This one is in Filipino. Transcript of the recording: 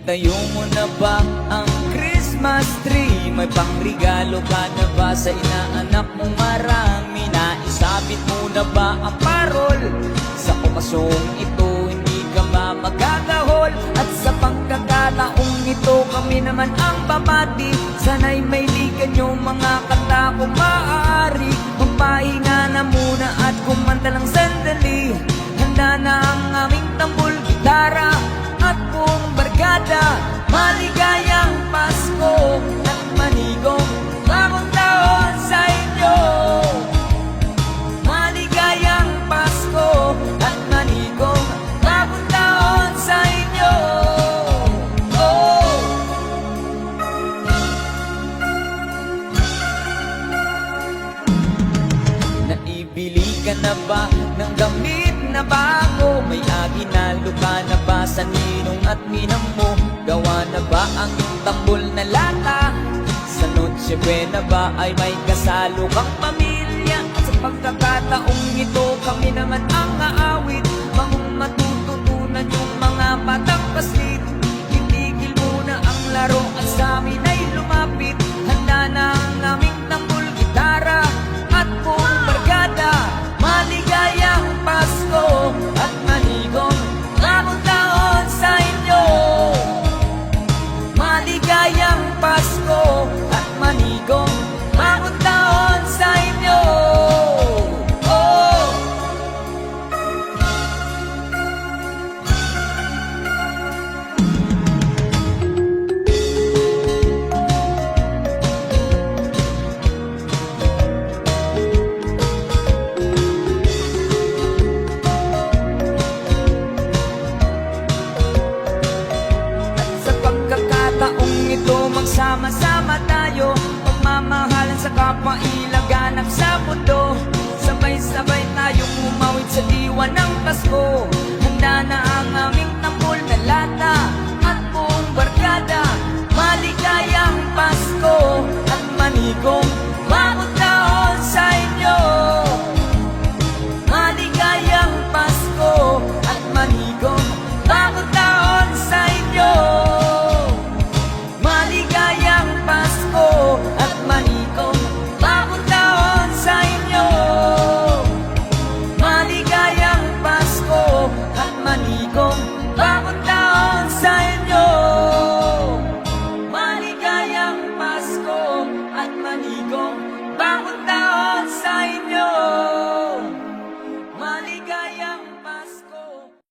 Itayo mo na ba ang Christmas tree? May pangregalo ka na ba sa inaanak mong marami? Naisabit mo na ba ang parol? Sa okasyon ito hindi ka ba magagahol? At sa pagkakataong ito kami naman ang babati. Sana'y may ligan yung mga kanta kung maaari. Magpahinga na muna at kumanta lang sandali. Handa na ang aming tambol, gitara at buong barkada. Maligayang Pasko at manigong bagong taon sa inyo. Maligayang Pasko at manigong bagong taon sa inyo. Oh. Naibili ka na ba ng damit na bago? May aginalo ka na ba sa ninong at ninang mo? Gawa na ba ang iyong tambol na lata? Sa Noche Buena ba ay may kasalo kang pamilya?